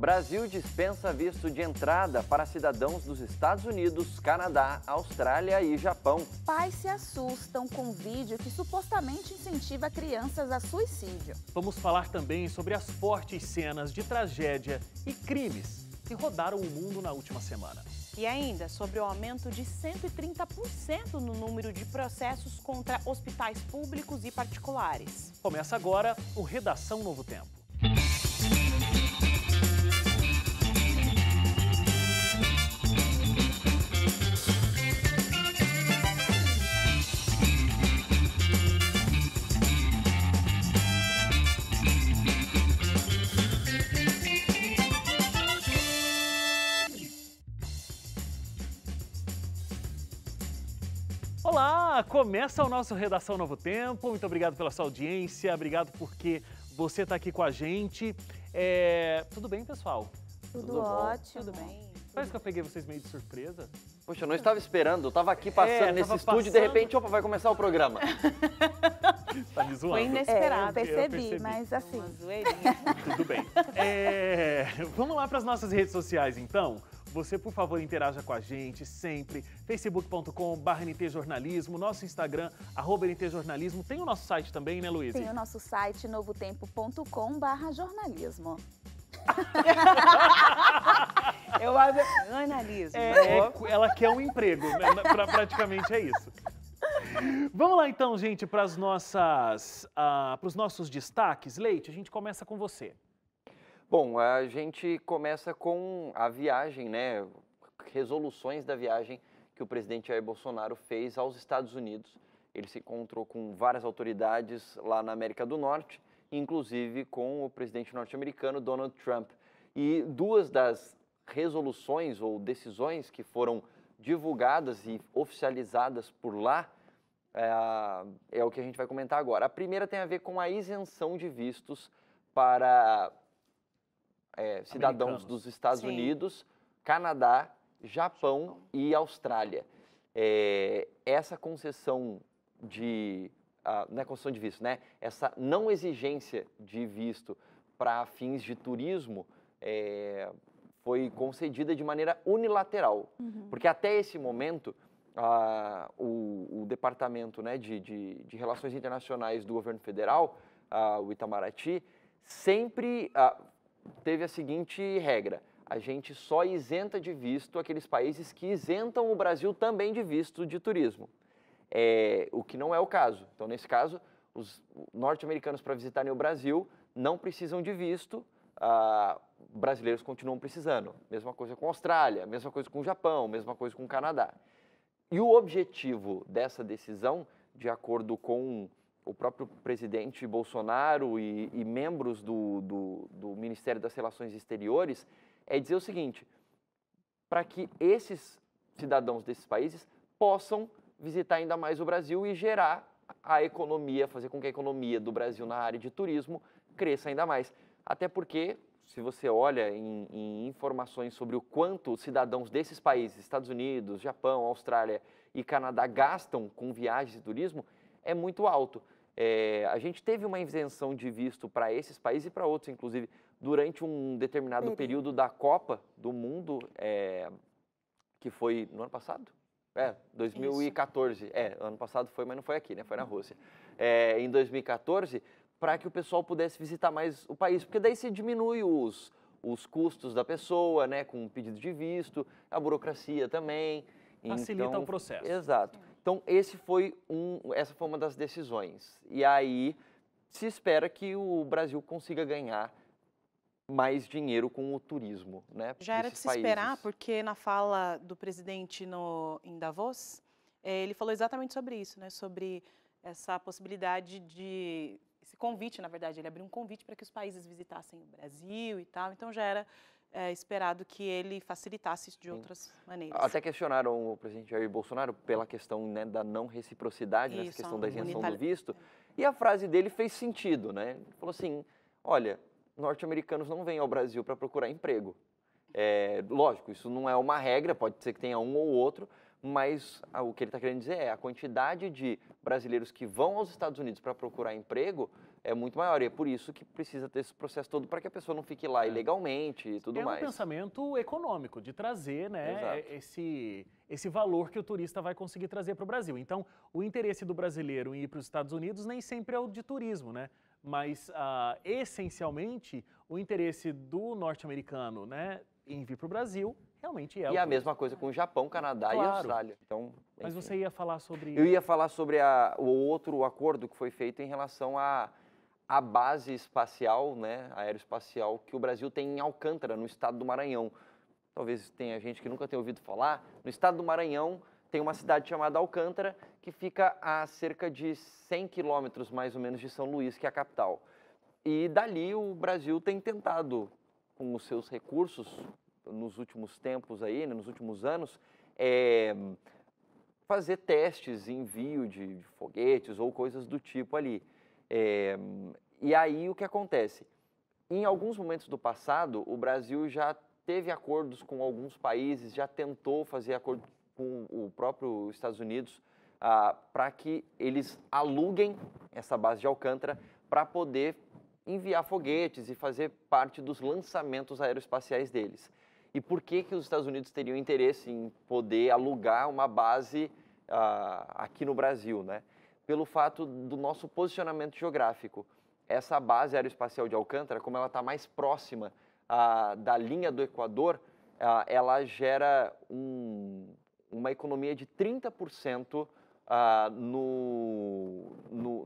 Brasil dispensa visto de entrada para cidadãos dos Estados Unidos, Canadá, Austrália e Japão. Pais se assustam com vídeo que supostamente incentiva crianças a suicídio. Vamos falar também sobre as fortes cenas de tragédia e crimes que rodaram o mundo na última semana. E ainda sobre o aumento de 130% no número de processos contra hospitais públicos e particulares. Começa agora o Redação Novo Tempo. Olá, começa o nosso Redação Novo Tempo. Muito obrigado pela sua audiência, obrigado porque você está aqui com a gente. Tudo bem, pessoal? Tudo ótimo. Tudo bem? Parece que eu peguei vocês meio de surpresa. Poxa, eu não estava esperando, eu estava aqui passando nesse estúdio e de repente, opa, vai começar o programa. Tá me zoando? Foi inesperado. Eu percebi, mas assim... Uma zoeirinha. Tudo bem. Vamos lá para as nossas redes sociais, então. Você, por favor, interaja com a gente sempre. facebook.com/ntjornalismo, nosso Instagram, @ntjornalismo. Tem o nosso site também, né, Luísa? Tem o nosso site novotempo.com/jornalismo. Eu analiso. Ela quer um emprego, né? Praticamente é isso. Vamos lá então, gente, para os nossos destaques. Leite, a gente começa com você. Bom, a gente começa com a viagem, né? Resoluções da viagem que o presidente Jair Bolsonaro fez aos Estados Unidos. Ele se encontrou com várias autoridades lá na América do Norte, inclusive com o presidente norte-americano Donald Trump. E duas das resoluções ou decisões que foram divulgadas e oficializadas por lá é o que a gente vai comentar agora. A primeira tem a ver com a isenção de vistos para cidadãos dos Estados Unidos, Canadá, Japão e Austrália. Essa concessão não é concessão de visto, né? Essa não exigência de visto para fins de turismo foi concedida de maneira unilateral. Porque até esse momento, o Departamento, né, de Relações Internacionais do Governo Federal, o Itamaraty, sempre teve a seguinte regra: a gente só isenta de visto aqueles países que isentam o Brasil também de visto de turismo. O que não é o caso. Então, nesse caso, os norte-americanos para visitarem o Brasil não precisam de visto, brasileiros continuam precisando. Mesma coisa com a Austrália, mesma coisa com o Japão, mesma coisa com o Canadá. E o objetivo dessa decisão, de acordo com o próprio presidente Bolsonaro e membros do Ministério das Relações Exteriores, é dizer o seguinte: para que esses cidadãos desses países possam visitar ainda mais o Brasil e gerar a economia, fazer com que a economia do Brasil na área de turismo cresça ainda mais. Até porque, se você olha em informações sobre o quanto os cidadãos desses países, Estados Unidos, Japão, Austrália e Canadá, gastam com viagens e turismo, é muito alto. A gente teve uma isenção de visto para esses países e para outros, inclusive, durante um determinado período da Copa do Mundo, que foi no ano passado? 2014. Ano passado foi, mas não foi aqui, né? Foi na Rússia. Em 2014, para que o pessoal pudesse visitar mais o país, porque daí se diminui os custos da pessoa, né? Com o pedido de visto, a burocracia também. Facilita o processo. Exato. Então, essa foi uma das decisões. E aí, se espera que o Brasil consiga ganhar mais dinheiro com o turismo, né? Já era de se esperar, porque na fala do presidente em Davos, ele falou exatamente sobre isso, né? Sobre essa possibilidade esse convite, na verdade, ele abriu um convite para que os países visitassem o Brasil e tal, então já era esperado que ele facilitasse isso de outras maneiras. Até questionaram o presidente Jair Bolsonaro pela questão, né, da não reciprocidade, nessa questão da isenção do visto, e a frase dele fez sentido, né? Ele falou assim: olha, norte-americanos não vêm ao Brasil para procurar emprego. Lógico, isso não é uma regra, pode ser que tenha um ou outro, mas o que ele está querendo dizer é a quantidade de brasileiros que vão aos Estados Unidos para procurar emprego é muito maior. E é por isso que precisa ter esse processo todo para que a pessoa não fique lá ilegalmente e tudo mais. É um pensamento econômico, de trazer, né, Exato. esse valor que o turista vai conseguir trazer para o Brasil. Então, o interesse do brasileiro em ir para os Estados Unidos nem sempre é o de turismo, né? Mas, essencialmente, o interesse do norte-americano, né, em vir para o Brasil realmente é o E a turismo. mesma coisa com o Japão, Canadá e Claro. Austrália. Então, Mas enfim. você ia falar sobre... Eu ia falar sobre o outro acordo que foi feito em relação à base espacial, né, aeroespacial, que o Brasil tem em Alcântara, no estado do Maranhão. Talvez tenha gente que nunca tenha ouvido falar. No estado do Maranhão tem uma cidade chamada Alcântara, que fica a cerca de 100 quilômetros, mais ou menos, de São Luís, que é a capital. E dali o Brasil tem tentado, com os seus recursos, nos últimos tempos aí, né, nos últimos anos, fazer testes, envio de foguetes ou coisas do tipo ali. E aí o que acontece? Em alguns momentos do passado, o Brasil já teve acordos com alguns países, já tentou fazer acordo com o próprio Estados Unidos para que eles aluguem essa base de Alcântara para poder enviar foguetes e fazer parte dos lançamentos aeroespaciais deles. E por que os Estados Unidos teriam interesse em poder alugar uma base aqui no Brasil, né? Pelo fato do nosso posicionamento geográfico. Essa base aeroespacial de Alcântara, como ela está mais próxima da linha do Equador, ela gera uma economia de 30%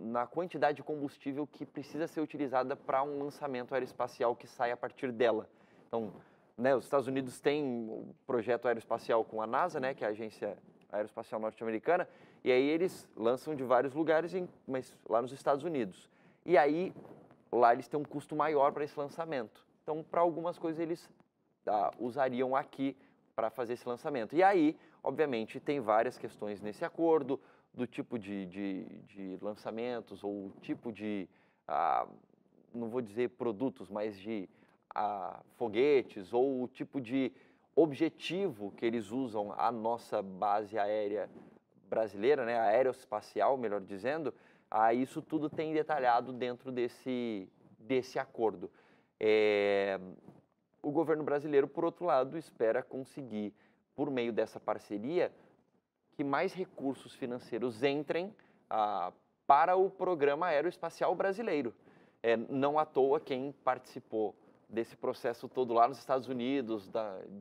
na quantidade de combustível que precisa ser utilizada para um lançamento aeroespacial que sai a partir dela. Então, né, os Estados Unidos têm um projeto aeroespacial com a NASA, né, que é a Agência Aeroespacial Norte-Americana, e aí eles lançam de vários lugares, mas lá nos Estados Unidos. E aí, lá eles têm um custo maior para esse lançamento. Então, para algumas coisas, eles usariam aqui para fazer esse lançamento. E aí, obviamente, tem várias questões nesse acordo, do tipo de lançamentos, ou o tipo de, não vou dizer produtos, mas de foguetes, ou o tipo de objetivo que eles usam a nossa base aérea brasileira, né, aeroespacial, melhor dizendo, isso tudo tem detalhado dentro desse acordo. O governo brasileiro, por outro lado, espera conseguir, por meio dessa parceria, que mais recursos financeiros entrem para o programa aeroespacial brasileiro. Não à toa quem participou desse processo todo lá nos Estados Unidos,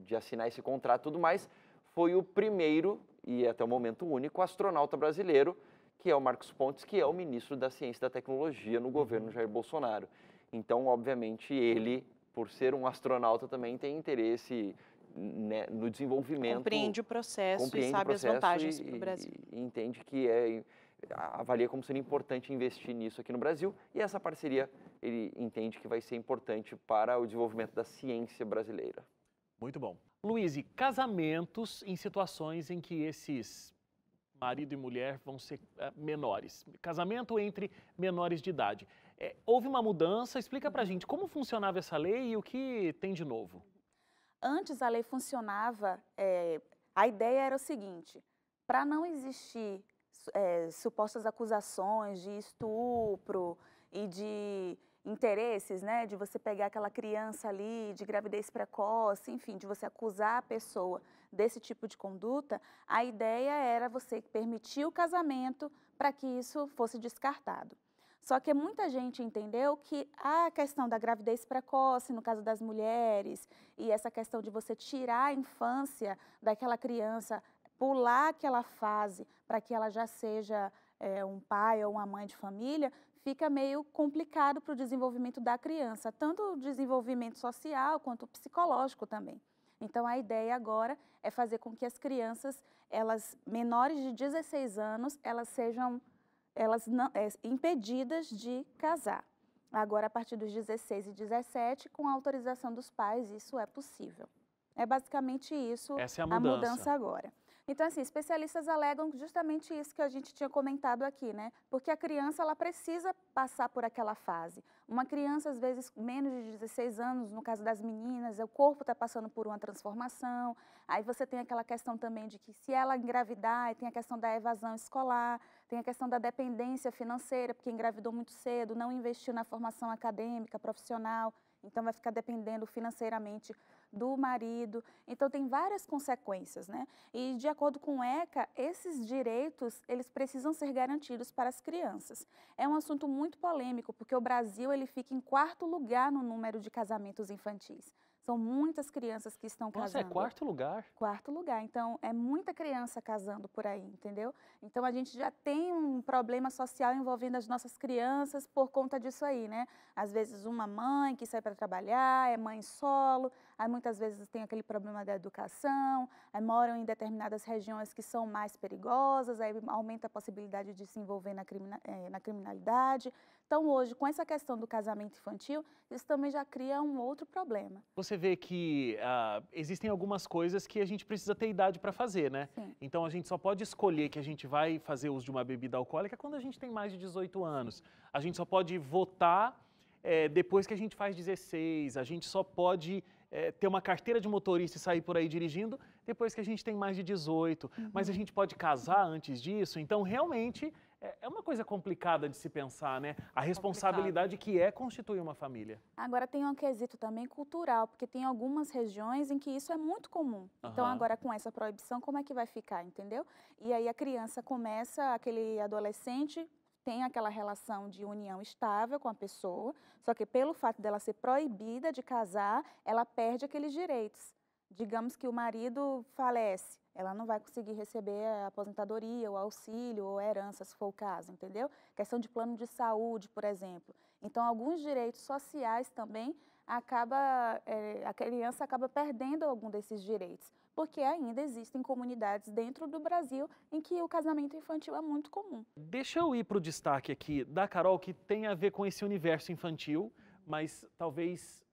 de assinar esse contrato e tudo mais, foi o primeiro, e até o momento único, astronauta brasileiro, que é o Marcos Pontes, que é o ministro da Ciência e da Tecnologia no governo Jair Bolsonaro. Então, obviamente, ele, por ser um astronauta, também tem interesse, né, no desenvolvimento. Compreende o processo e sabe as vantagens para o Brasil. E entende que avalia como sendo importante investir nisso aqui no Brasil. E essa parceria, ele entende que vai ser importante para o desenvolvimento da ciência brasileira. Muito bom. Luiz, casamentos em situações em que esses marido e mulher vão ser menores. Casamento entre menores de idade. Houve uma mudança, explica pra gente como funcionava essa lei e o que tem de novo. Antes a lei funcionava, a ideia era o seguinte, para não existir supostas acusações de estupro e de interesses, né, de você pegar aquela criança ali, de gravidez precoce, enfim, de você acusar a pessoa desse tipo de conduta, a ideia era você permitir o casamento para que isso fosse descartado. Só que muita gente entendeu que a questão da gravidez precoce, no caso das mulheres, e essa questão de você tirar a infância daquela criança, pular aquela fase para que ela já seja um pai ou uma mãe de família, fica meio complicado para o desenvolvimento da criança, tanto o desenvolvimento social quanto o psicológico também. Então, a ideia agora é fazer com que as crianças, menores de 16 anos, elas sejam impedidas de casar. Agora, a partir dos 16 e 17, com a autorização dos pais, isso é possível. É basicamente isso. Essa é a mudança agora. Então, assim, especialistas alegam justamente isso que a gente tinha comentado aqui, né? Porque a criança, ela precisa passar por aquela fase. Uma criança, às vezes, menos de 16 anos, no caso das meninas, o corpo está passando por uma transformação. Aí você tem aquela questão também de que se ela engravidar, tem a questão da evasão escolar, tem a questão da dependência financeira, porque engravidou muito cedo, não investiu na formação acadêmica, profissional, então vai ficar dependendo financeiramente do marido. Então tem várias consequências, né? E de acordo com o ECA, esses direitos, eles precisam ser garantidos para as crianças. É um assunto muito polêmico, porque o Brasil ele fica em 4º lugar no número de casamentos infantis. São muitas crianças que estão casando. Nossa, é 4º lugar? 4º lugar. Então, é muita criança casando por aí, entendeu? Então, a gente já tem um problema social envolvendo as nossas crianças por conta disso aí, né? Às vezes, uma mãe que sai para trabalhar, é mãe solo, aí muitas vezes tem aquele problema da educação, aí moram em determinadas regiões que são mais perigosas, aí aumenta a possibilidade de se envolver na criminalidade. Então, hoje, com essa questão do casamento infantil, isso também já cria um outro problema. Você vê que existem algumas coisas que a gente precisa ter idade para fazer, né? Sim. Então, a gente só pode escolher que a gente vai fazer uso de uma bebida alcoólica quando a gente tem mais de 18 anos. A gente só pode votar depois que a gente faz 16. A gente só pode ter uma carteira de motorista e sair por aí dirigindo depois que a gente tem mais de 18. Mas a gente pode casar antes disso. Então, realmente, é uma coisa complicada de se pensar, né? A responsabilidade que é constituir uma família. Agora tem um quesito também cultural, porque tem algumas regiões em que isso é muito comum. Então Aham. agora com essa proibição, como é que vai ficar, entendeu? E aí a criança começa, aquele adolescente tem aquela relação de união estável com a pessoa, só que pelo fato dela ser proibida de casar, ela perde aqueles direitos. Digamos que o marido falece, ela não vai conseguir receber a aposentadoria, o auxílio ou a herança, se for o caso, entendeu? Questão de plano de saúde, por exemplo. Então, alguns direitos sociais também a criança acaba perdendo algum desses direitos, porque ainda existem comunidades dentro do Brasil em que o casamento infantil é muito comum. Deixa eu ir para o destaque aqui da Carol, que tem a ver com esse universo infantil, mas talvez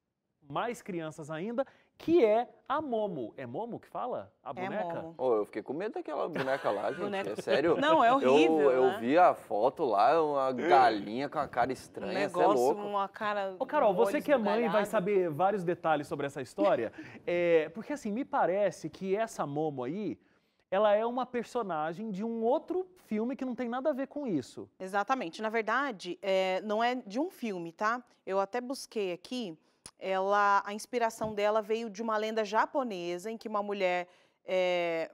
mais crianças ainda, que é a Momo. É Momo que fala? A boneca? Momo. Oh, eu fiquei com medo daquela boneca lá, gente. Boneca. É sério. Não, é horrível, Eu né? vi a foto lá, uma galinha com a cara estranha, você é negócio, louco. uma cara... Ô, Carol, um você olho que é mãe vai esbugalhado. saber vários detalhes sobre essa história. Porque assim, me parece que essa Momo aí, ela é uma personagem de um outro filme que não tem nada a ver com isso. Exatamente. Na verdade, não é de um filme, tá? Eu até busquei aqui, a inspiração dela veio de uma lenda japonesa em que uma mulher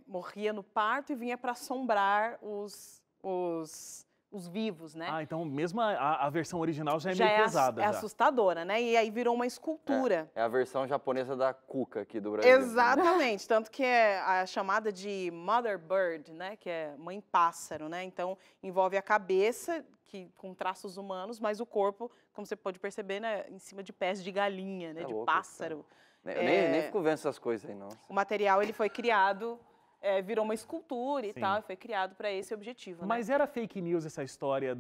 morria no parto e vinha para assombrar os vivos, né? Ah, então mesmo a versão original já é Já meio pesada. é já. assustadora, né? E aí virou uma escultura. É a versão japonesa da Cuca aqui do Brasil. Exatamente, tanto que é a chamada de Mother Bird, né, que é mãe pássaro, né? Então envolve a cabeça com traços humanos, mas o corpo, como você pode perceber, né, em cima de pés de galinha, né, É de louco, pássaro. Eu nem fico vendo essas coisas aí, não. O material ele foi criado, virou uma escultura e Sim. tal, e foi criado para esse objetivo, né? Mas era fake news essa história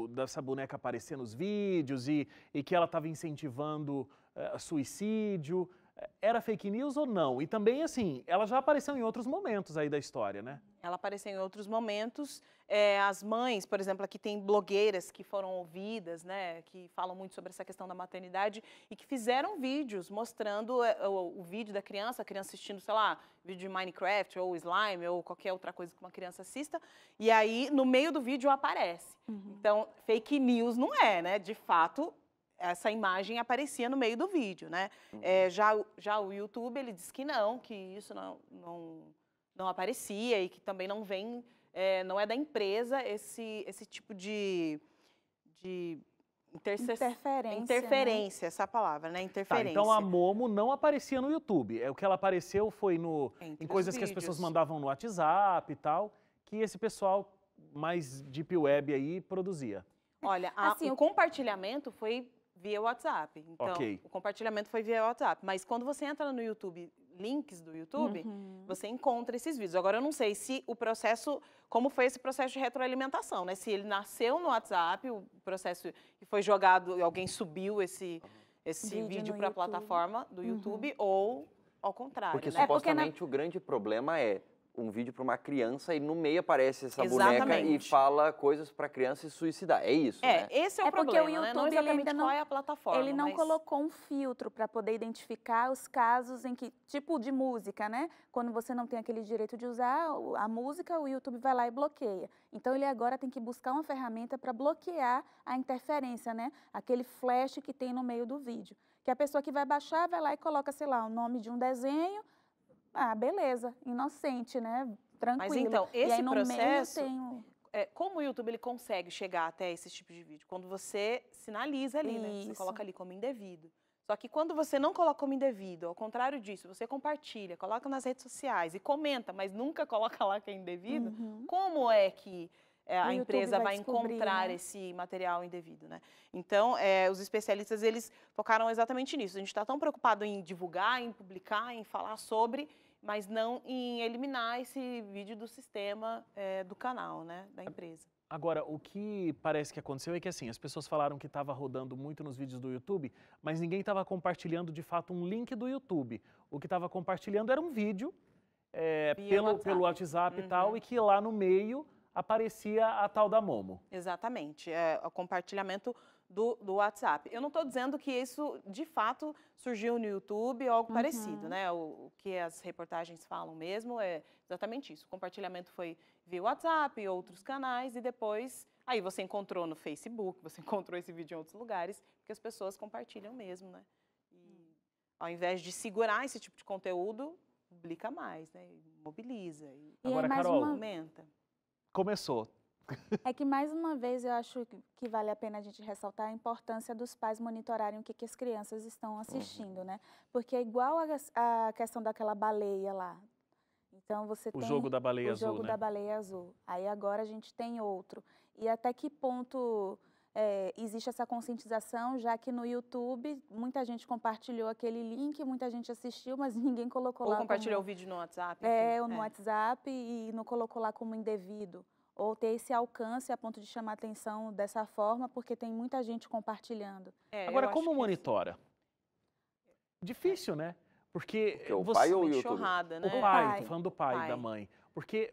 dessa boneca aparecer nos vídeos e que ela estava incentivando suicídio. Era fake news ou não? E também, assim, ela já apareceu em outros momentos aí da história, né? Ela apareceu em outros momentos. As mães, por exemplo, aqui tem blogueiras que foram ouvidas, né, que falam muito sobre essa questão da maternidade e que fizeram vídeos mostrando o vídeo da criança, a criança assistindo, sei lá, vídeo de Minecraft ou Slime ou qualquer outra coisa que uma criança assista, e aí no meio do vídeo aparece. Então, fake news não é, né? De fato, essa imagem aparecia no meio do vídeo, né? Já o YouTube, ele diz que não, que isso não aparecia e que também não vem, não é da empresa esse tipo de interferência, né? essa palavra, né? Tá, Interferência. então a Momo não aparecia no YouTube. O que ela apareceu foi Entre em os coisas que as pessoas vídeos. mandavam no WhatsApp e tal, que esse pessoal mais deep web aí produzia. Olha, Assim, o compartilhamento foi via WhatsApp. Então, Ok. o compartilhamento foi via WhatsApp. Mas quando você entra no YouTube, links do YouTube, você encontra esses vídeos. Agora, eu não sei se o processo, como foi esse processo de retroalimentação, né? Se ele nasceu no WhatsApp, o processo que foi jogado, alguém subiu esse vídeo no para a YouTube. plataforma do YouTube, ou ao contrário, Porque né? supostamente o grande problema é um vídeo para uma criança e no meio aparece essa boneca e Exatamente. fala coisas para a criança se suicidar. É isso, né? Esse é o porque problema, o né? YouTube, Não ele exatamente ainda não, qual é a plataforma, ele não mas... colocou um filtro para poder identificar os casos em que, tipo de música, né? Quando você não tem aquele direito de usar a música, o YouTube vai lá e bloqueia. Então, ele agora tem que buscar uma ferramenta para bloquear a interferência, né? Aquele flash que tem no meio do vídeo. Que a pessoa que vai baixar, vai lá e coloca, sei lá, o nome de um desenho. Ah, beleza, inocente, né? Tranquilo. Mas então, e aí, esse no processo, meio tem o... como o YouTube ele consegue chegar até esse tipo de vídeo? Quando você sinaliza ali, né? Você Isso. coloca ali como indevido. Só que quando você não coloca como indevido, ao contrário disso, você compartilha, coloca nas redes sociais e comenta, mas nunca coloca lá que é indevido, como é que a YouTube empresa vai vai descobrir, encontrar né? esse material indevido, né? Então, os especialistas, eles focaram exatamente nisso. A gente está tão preocupado em divulgar, em publicar, em falar sobre, mas não em eliminar esse vídeo do sistema do canal, né, da empresa. Agora, o que parece que aconteceu é que assim, as pessoas falaram que estava rodando muito nos vídeos do YouTube, mas ninguém estava compartilhando de fato um link do YouTube. O que estava compartilhando era um vídeo pelo WhatsApp e tal, e que lá no meio aparecia a tal da Momo. Exatamente, o compartilhamento do WhatsApp. Eu não estou dizendo que isso, de fato, surgiu no YouTube ou algo parecido, né? O que as reportagens falam mesmo é exatamente isso. O compartilhamento foi via WhatsApp, outros canais, e depois, aí você encontrou no Facebook, você encontrou esse vídeo em outros lugares, porque as pessoas compartilham mesmo, né? E ao invés de segurar esse tipo de conteúdo, publica mais, né? Mobiliza. E Agora, aí, mais Carol, aumenta. Começou. É que, mais uma vez, eu acho que vale a pena a gente ressaltar a importância dos pais monitorarem o que as crianças estão assistindo, né? Porque é igual a questão daquela baleia lá. Então, você tem... O jogo da baleia azul, O jogo né? da baleia azul. Aí, agora, a gente tem outro. E até que ponto existe essa conscientização, já que no YouTube, muita gente compartilhou aquele link, muita gente assistiu, mas ninguém colocou lá Ou compartilhou o como... vídeo no WhatsApp. ou no WhatsApp e não colocou lá como indevido. Ou ter esse alcance a ponto de chamar atenção dessa forma, porque tem muita gente compartilhando. Agora, como monitora? Difícil, né? Porque o pai ou o YouTube? Enxurrada, né? O pai, tô falando do pai, da mãe. Porque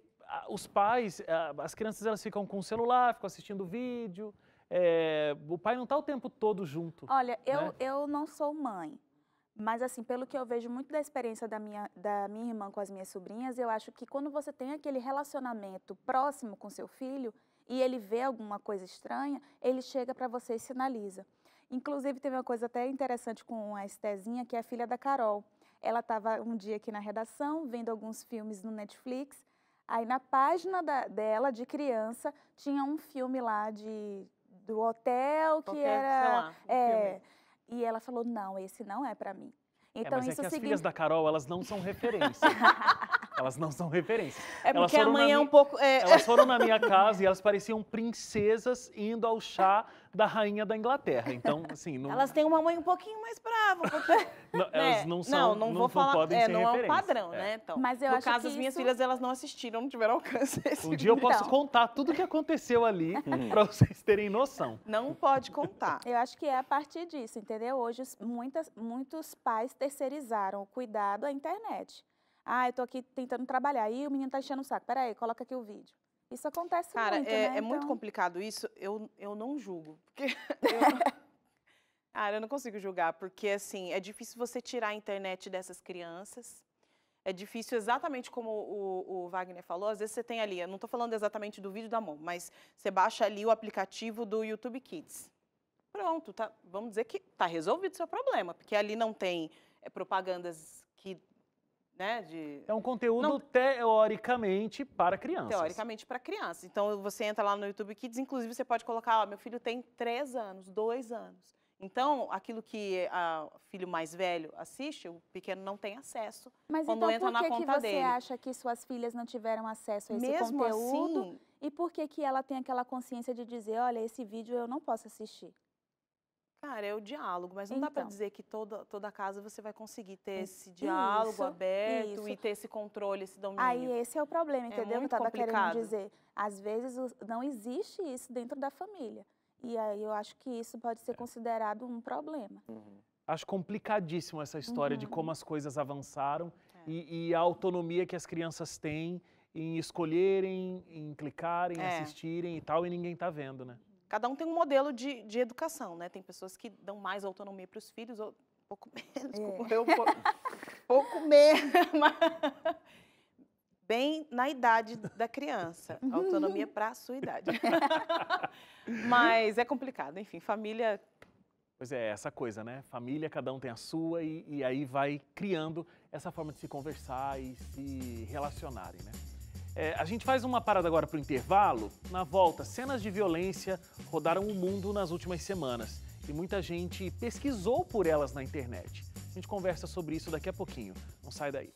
os pais, as crianças, elas ficam com o celular, ficam assistindo vídeo. O pai não está o tempo todo junto. Olha, né? eu não sou mãe. Mas, assim, pelo que eu vejo muito da experiência da minha irmã com as minhas sobrinhas, eu acho que quando você tem aquele relacionamento próximo com seu filho e ele vê alguma coisa estranha, ele chega para você e sinaliza. Inclusive, teve uma coisa até interessante com a Estezinha, que é a filha da Carol. Ela estava um dia aqui na redação, vendo alguns filmes no Netflix. Aí, na página dela, de criança, tinha um filme lá do hotel, que era... E ela falou, não, esse não é para mim. Então, mas isso é que as filhas da Carol, elas não são referência. Elas não são referências. É porque a mãe é um pouco... Elas foram na minha casa e elas pareciam princesas indo ao chá da rainha da Inglaterra. Então, assim... Não... Elas têm uma mãe um pouquinho mais brava. Não, elas não são, não vou falar, podem ser não referência. é um padrão, né? Então, mas eu no acho caso, que as minhas isso... filhas, elas não assistiram, não tiveram alcance. Um dia eu posso contar tudo o que aconteceu ali, para vocês terem noção. Não pode contar. Eu acho que é a partir disso, entendeu? Hoje, muitos pais terceirizaram o cuidado à internet. Ah, eu tô aqui tentando trabalhar, e o menino tá enchendo o saco. Peraí, coloca aqui o vídeo. Isso acontece muito, né? É muito complicado isso, eu não julgo. Porque eu não consigo julgar, porque, assim, é difícil você tirar a internet dessas crianças. É difícil, exatamente como o Wagner falou, às vezes você tem ali, eu não estou falando exatamente do vídeo da mão, mas você baixa ali o aplicativo do YouTube Kids. Pronto, vamos dizer que está resolvido o seu problema, porque ali não tem propagandas que... Né, é um conteúdo teoricamente para crianças. Teoricamente para crianças. Então, você entra lá no YouTube Kids, inclusive você pode colocar, meu filho tem 3 anos, 2 anos. Então, aquilo que o filho mais velho assiste, o pequeno não tem acesso. Mas quando entra na conta por que dele. você acha que suas filhas não tiveram acesso a esse Mesmo conteúdo? Assim, e por que ela tem aquela consciência de dizer, olha, esse vídeo eu não posso assistir? Cara, é o diálogo, mas não dá para dizer que toda casa você vai conseguir ter esse diálogo aberto e ter esse controle, esse domínio. Aí esse é o problema, entendeu? Muito eu estava complicado. querendo dizer, às vezes não existe isso dentro da família. E aí eu acho que isso pode ser considerado um problema. Acho complicadíssimo essa história de como as coisas avançaram e a autonomia que as crianças têm em escolherem, em clicarem, assistirem e tal, e ninguém tá vendo, né? Cada um tem um modelo de educação, né? Tem pessoas que dão mais autonomia para os filhos, ou pouco menos, pouco menos, bem na idade da criança, autonomia para a sua idade. Mas é complicado, enfim, família... Pois é, essa coisa, né? Família, cada um tem a sua e aí vai criando essa forma de se conversar e se relacionarem, né? A gente faz uma parada agora para o intervalo. Na volta, cenas de violência rodaram o mundo nas últimas semanas e muita gente pesquisou por elas na internet. A gente conversa sobre isso daqui a pouquinho. Não sai daí.